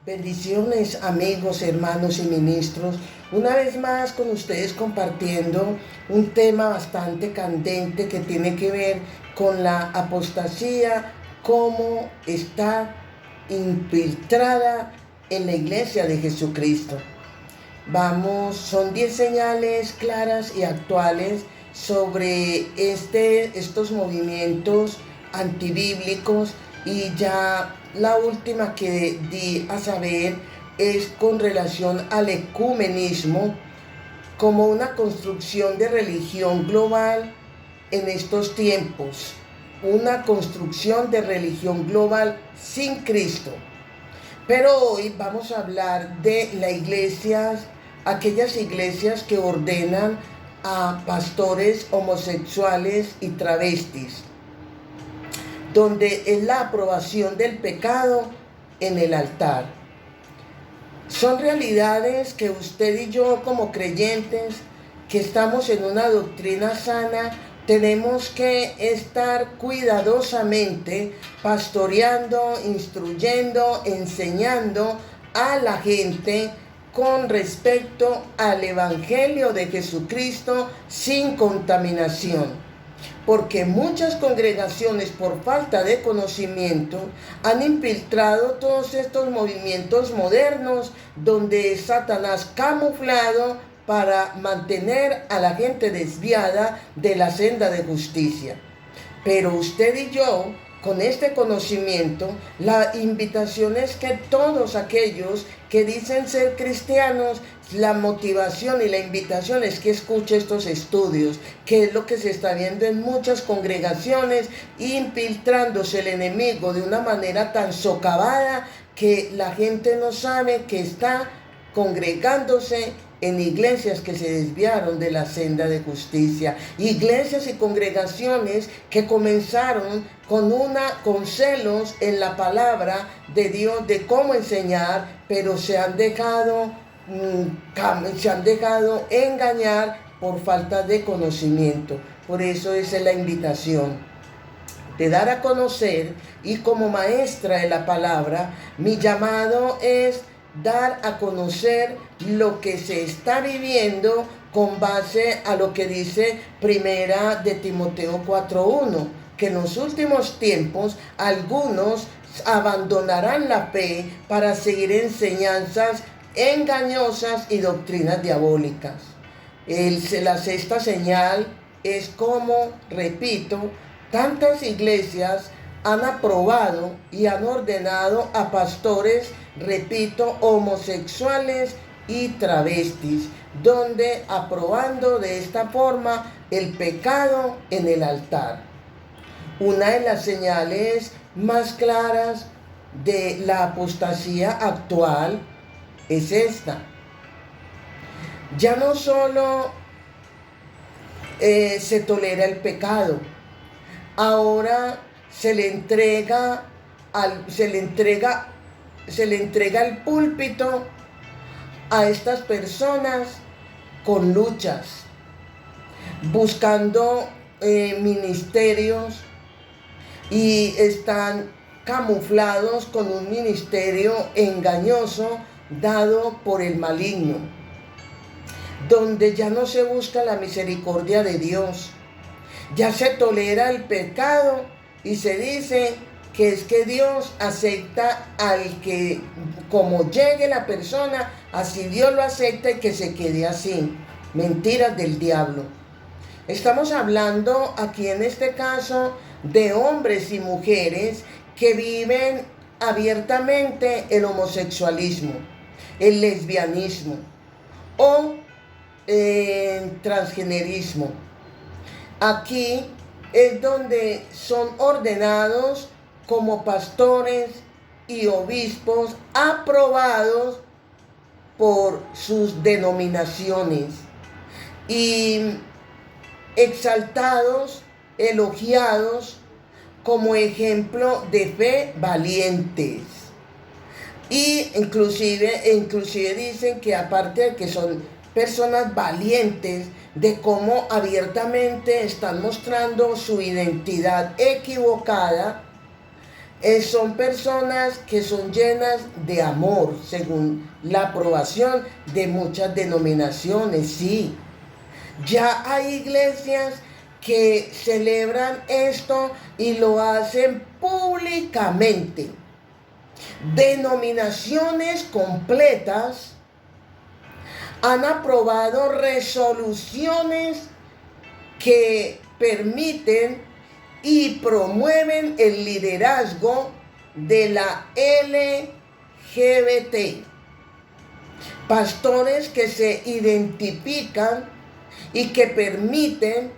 Bendiciones amigos, hermanos y ministros. Una vez más con ustedes compartiendo un tema bastante candente que tiene que ver con la apostasía, cómo está infiltrada en la iglesia de Jesucristo. Son 10 señales claras y actuales sobre estos movimientos antibíblicos, y ya la última que di a saber es con relación al ecumenismo como una construcción de religión global en estos tiempos, una construcción de religión global sin Cristo. Pero hoy vamos a hablar de las iglesias, aquellas iglesias que ordenan a pastores homosexuales y travestis, donde es la aprobación del pecado en el altar. Son realidades que usted y yo, como creyentes que estamos en una doctrina sana, tenemos que estar cuidadosamente pastoreando, instruyendo, enseñando a la gente con respecto al Evangelio de Jesucristo sin contaminación. Porque muchas congregaciones, por falta de conocimiento, han infiltrado todos estos movimientos modernos donde Satanás camuflado para mantener a la gente desviada de la senda de justicia. Pero usted y yo, con este conocimiento, la invitación es que todos aquellos que dicen ser cristianos, la motivación y la invitación es que escuche estos estudios, que es lo que se está viendo en muchas congregaciones, infiltrándose el enemigo de una manera tan socavada que la gente no sabe que está congregándose en iglesias que se desviaron de la senda de justicia, iglesias y congregaciones que comenzaron con celos en la palabra de Dios de cómo enseñar, pero se han dejado engañar por falta de conocimiento. Por eso esa es la invitación de dar a conocer, y como maestra de la palabra, mi llamado es dar a conocer lo que se está viviendo con base a lo que dice Primera de Timoteo 4:1, que en los últimos tiempos algunos abandonarán la fe para seguir enseñanzas engañosas y doctrinas diabólicas. La sexta señal es como, repito, tantas iglesias han aprobado y han ordenado a pastores, repito, homosexuales y travestis, donde aprobando de esta forma el pecado en el altar. Una de las señales más claras de la apostasía actual es esta. Ya no solo se tolera el pecado, ahora se le entrega el púlpito a estas personas con luchas, buscando ministerios, y están camuflados con un ministerio engañoso dado por el maligno, donde ya no se busca la misericordia de Dios, ya se tolera el pecado y se dice que es que Dios acepta al que, como llegue la persona, así Dios lo acepta y que se quede así. Mentiras del diablo. Estamos hablando aquí en este caso de hombres y mujeres que viven abiertamente el homosexualismo, el lesbianismo o el transgenerismo. Aquí es donde son ordenados como pastores y obispos aprobados por sus denominaciones y exaltados, elogiados como ejemplo de fe valientes. Y inclusive dicen que aparte de que son personas valientes, de cómo abiertamente están mostrando su identidad equivocada, Son personas que son llenas de amor, según la aprobación de muchas denominaciones, sí. Ya hay iglesias que celebran esto y lo hacen públicamente. Denominaciones completas han aprobado resoluciones que permiten y promueven el liderazgo de la LGBT. Pastores que se identifican y que permiten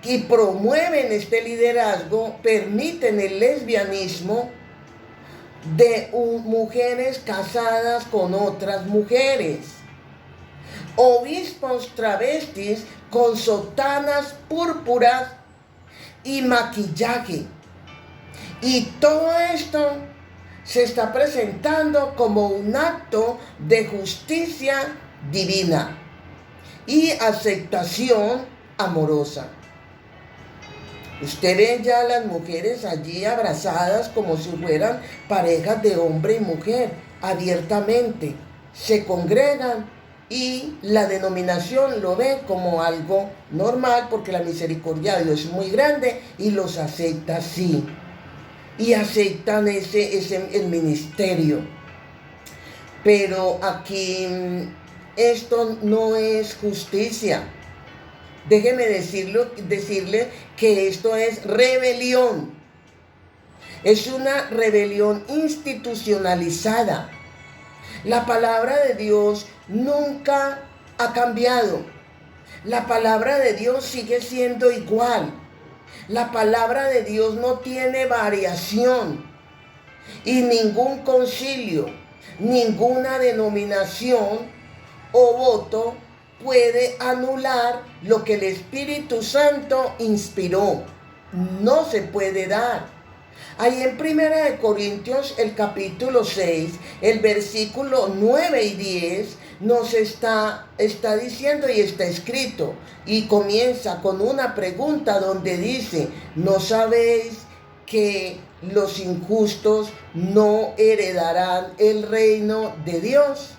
y promueven este liderazgo, permiten el lesbianismo de mujeres casadas con otras mujeres. Obispos travestis con sotanas púrpuras y maquillaje. Y todo esto se está presentando como un acto de justicia divina y aceptación amorosa. Usted ve ya a las mujeres allí abrazadas como si fueran parejas de hombre y mujer, abiertamente. Se congregan y la denominación lo ve como algo normal porque la misericordia de Dios es muy grande y los acepta así. Y aceptan el ministerio. Pero aquí esto no es justicia. Déjeme decirle que esto es rebelión. Es una rebelión institucionalizada. La palabra de Dios nunca ha cambiado. La palabra de Dios sigue siendo igual. La palabra de Dios no tiene variación. Y ningún concilio, ninguna denominación o voto puede anular lo que el Espíritu Santo inspiró. No se puede dar. Ahí en 1 Corintios, el capítulo 6, el versículo 9 y 10, nos está diciendo y está escrito. Y comienza con una pregunta donde dice, ¿no sabéis que los injustos no heredarán el reino de Dios?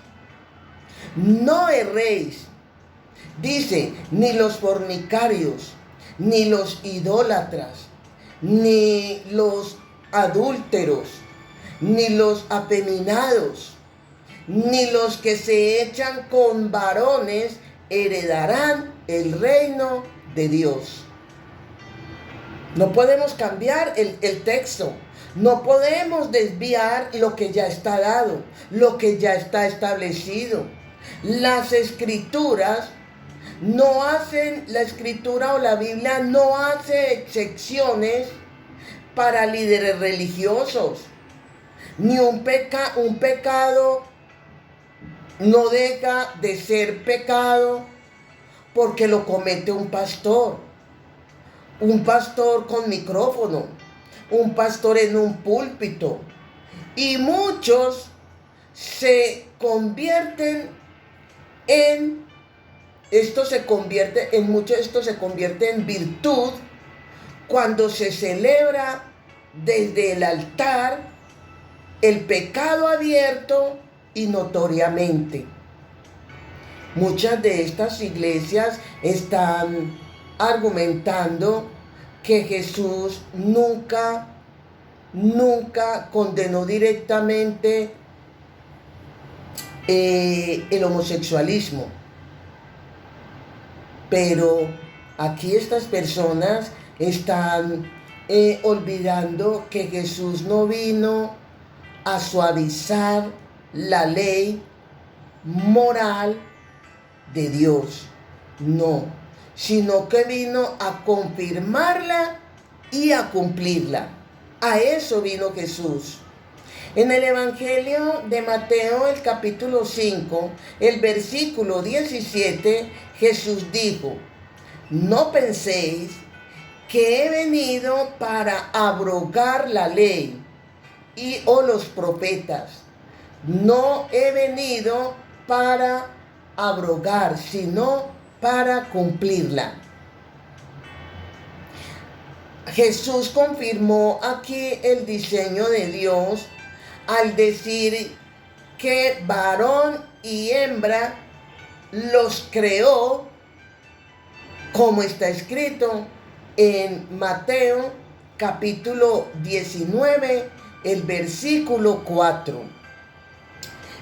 No erréis. Dice, ni los fornicarios, ni los idólatras, ni los adúlteros, ni los afeminados, ni los que se echan con varones heredarán el reino de Dios. No podemos cambiar el texto. No podemos desviar lo que ya está dado, lo que ya está establecido. Las escrituras no hacen, la escritura o la Biblia no hace excepciones para líderes religiosos. Ni un pecado no deja de ser pecado porque lo comete un pastor con micrófono, un pastor en un púlpito. Y muchos se convierten esto se convierte en virtud cuando se celebra desde el altar el pecado abierto y notoriamente. Muchas de estas iglesias están argumentando que Jesús nunca condenó directamente el homosexualismo. Pero aquí estas personas están olvidando que Jesús no vino a suavizar la ley moral de Dios, no, sino que vino a confirmarla y a cumplirla. A eso vino Jesús. En el Evangelio de Mateo, el capítulo 5, el versículo 17, Jesús dijo, no penséis que he venido para abrogar la ley o los profetas. No he venido para abrogar, sino para cumplirla. Jesús confirmó aquí el diseño de Dios al decir que varón y hembra los creó, como está escrito en Mateo capítulo 19, el versículo 4.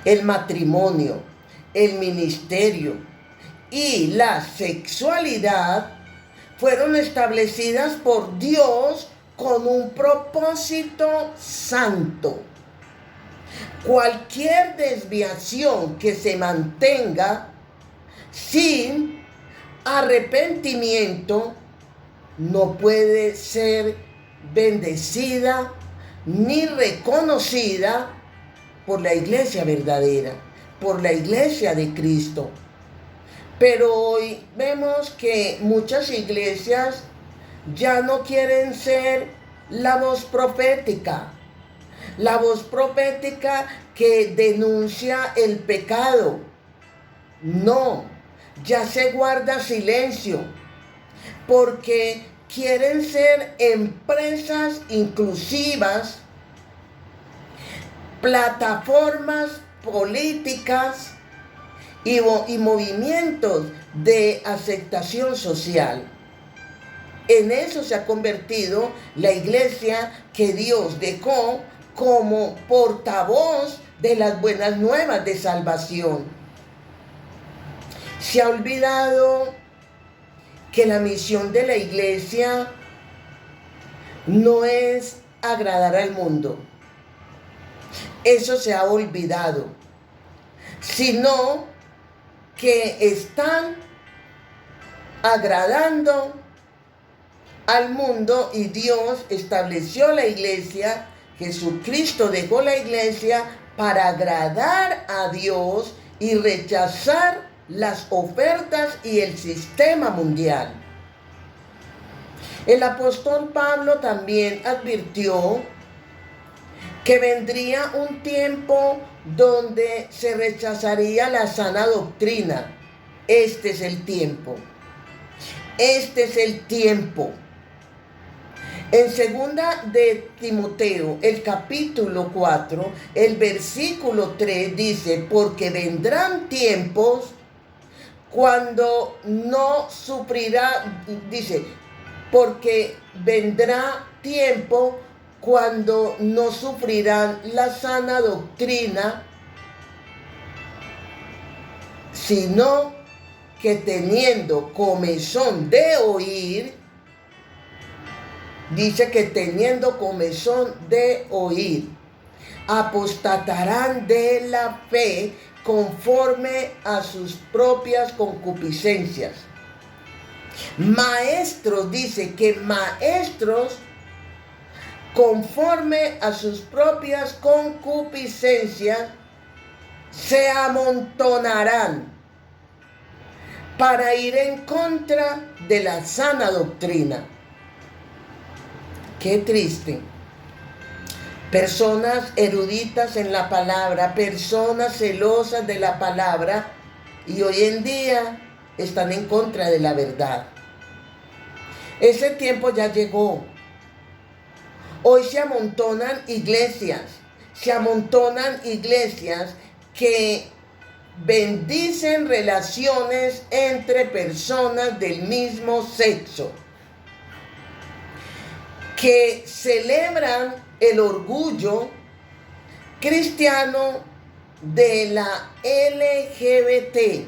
El matrimonio, el ministerio y la sexualidad fueron establecidas por Dios con un propósito santo. Cualquier desviación que se mantenga sin arrepentimiento no puede ser bendecida ni reconocida por la iglesia verdadera, por la iglesia de Cristo. Pero hoy vemos que muchas iglesias ya no quieren ser la voz profética que denuncia el pecado. No, ya se guarda silencio, porque quieren ser empresas inclusivas, plataformas políticas y movimientos de aceptación social. En eso se ha convertido la iglesia que Dios dejó como portavoz de las buenas nuevas de salvación. Se ha olvidado que la misión de la iglesia no es agradar al mundo. Eso se ha olvidado, sino que están agradando al mundo, y Dios estableció la iglesia. Jesucristo dejó la iglesia para agradar a Dios y rechazar las ofertas y el sistema mundial. El apóstol Pablo también advirtió que vendría un tiempo donde se rechazaría la sana doctrina. Este es el tiempo. Este es el tiempo. En segunda de Timoteo, el capítulo 4, el versículo 3 dice: porque vendrán tiempos cuando no sufrirá, dice, porque vendrá tiempo cuando no sufrirán la sana doctrina, sino que teniendo comezón de oír, dice que teniendo comezón de oír, apostatarán de la fe conforme a sus propias concupiscencias. Maestros, dice que maestros conforme a sus propias concupiscencias se amontonarán para ir en contra de la sana doctrina. Qué triste. Personas eruditas en la palabra, personas celosas de la palabra, y hoy en día están en contra de la verdad. Ese tiempo ya llegó. Hoy se amontonan iglesias que bendicen relaciones entre personas del mismo sexo, que celebran el orgullo cristiano de la LGBT,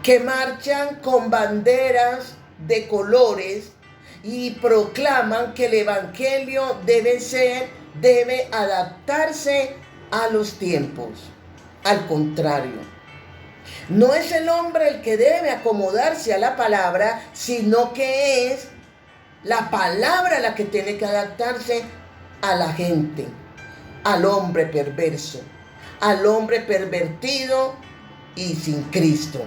que marchan con banderas de colores y proclaman que el evangelio debe adaptarse a los tiempos. Al contrario, no es el hombre el que debe acomodarse a la palabra, sino que es la palabra la que tiene que adaptarse a la gente, al hombre perverso, al hombre pervertido y sin Cristo.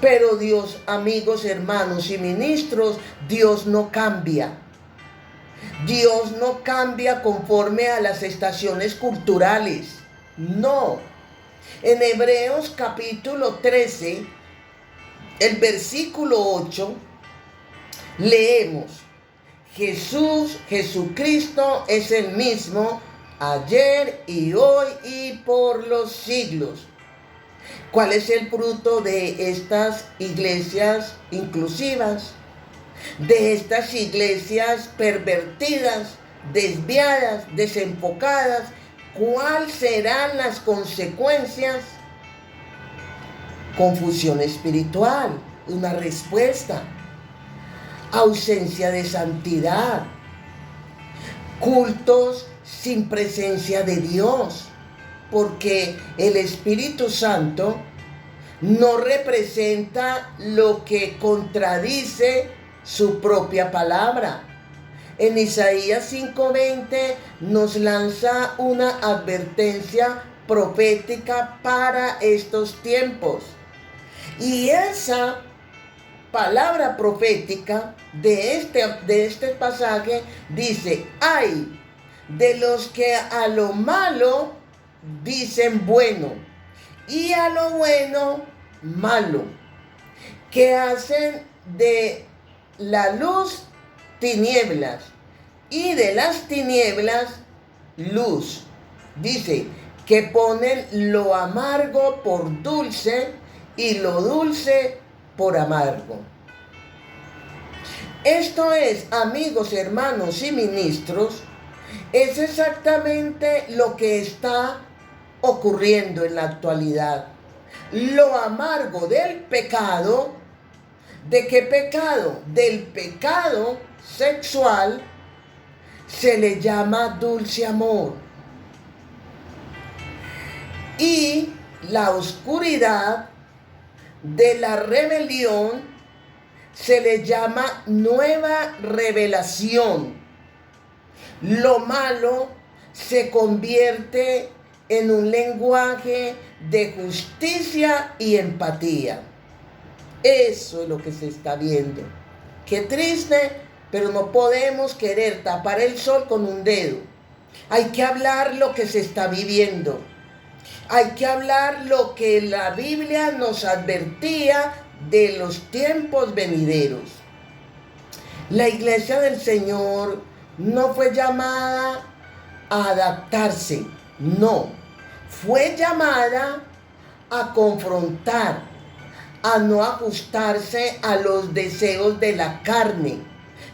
Pero Dios, amigos, hermanos y ministros, Dios no cambia. Dios no cambia conforme a las estaciones culturales. No. En Hebreos capítulo 13, el versículo 8, Leemos: Jesucristo es el mismo ayer y hoy y por los siglos. ¿Cuál es el fruto de estas iglesias inclusivas? De estas iglesias pervertidas, desviadas, desenfocadas. ¿Cuáles serán las consecuencias? Confusión espiritual, una respuesta. Ausencia de santidad. Cultos sin presencia de Dios. Porque el Espíritu Santo no representa lo que contradice su propia palabra. En Isaías 5:20 nos lanza una advertencia profética para estos tiempos. Y esa palabra profética de este pasaje dice: ay de los que a lo malo dicen bueno y a lo bueno malo, que hacen de la luz tinieblas y de las tinieblas luz. Dice que ponen lo amargo por dulce y lo dulce por amargo. Esto es, amigos, hermanos y ministros, es exactamente lo que está ocurriendo en la actualidad. Lo amargo del pecado. ¿De qué pecado? Del pecado sexual se le llama dulce amor. Y la oscuridad de la rebelión se le llama nueva revelación. Lo malo se convierte en un lenguaje de justicia y empatía. Eso es lo que se está viendo. Qué triste, pero no podemos querer tapar el sol con un dedo. Hay que hablar lo que se está viviendo. Hay que hablar lo que la Biblia nos advertía de los tiempos venideros. La iglesia del Señor no fue llamada a adaptarse, no. Fue llamada a confrontar, a no ajustarse a los deseos de la carne,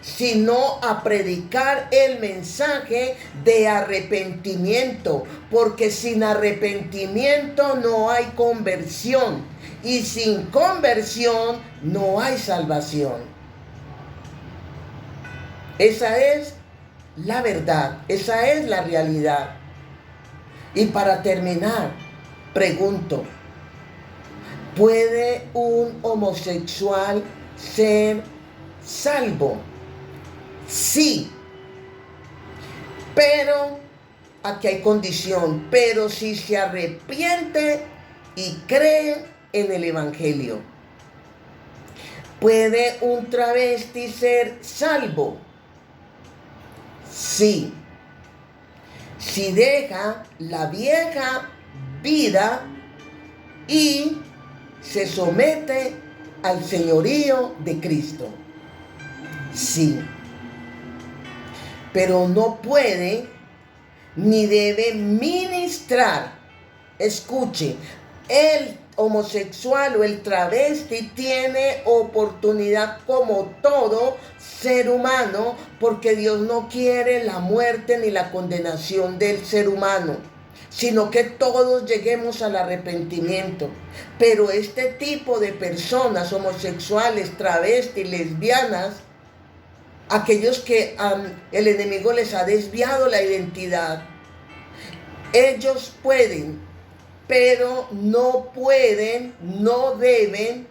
sino a predicar el mensaje de arrepentimiento, porque sin arrepentimiento no hay conversión, y sin conversión no hay salvación. Esa es la verdad, esa es la realidad. Y para terminar, pregunto: ¿puede un homosexual ser salvo? Sí, pero aquí hay condición: pero si se arrepiente y cree en el Evangelio. ¿Puede un travesti ser salvo? Sí, si deja la vieja vida y se somete al señorío de Cristo. Sí, pero no puede ni debe ministrar. Escuche, el homosexual o el travesti tiene oportunidad como todo ser humano, porque Dios no quiere la muerte ni la condenación del ser humano, sino que todos lleguemos al arrepentimiento. Pero este tipo de personas, homosexuales, travestis, lesbianas, aquellos que el enemigo les ha desviado la identidad, ellos pueden, pero no pueden, no deben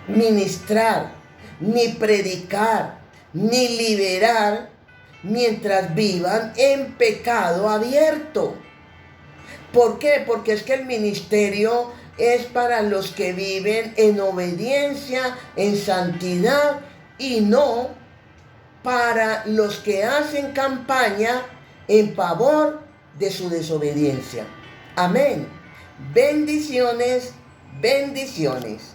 ministrar, ni predicar, ni liberar mientras vivan en pecado abierto. ¿Por qué? Porque es que el ministerio es para los que viven en obediencia, en santidad, y no para los que hacen campaña en favor de su desobediencia. Amén. Bendiciones, bendiciones.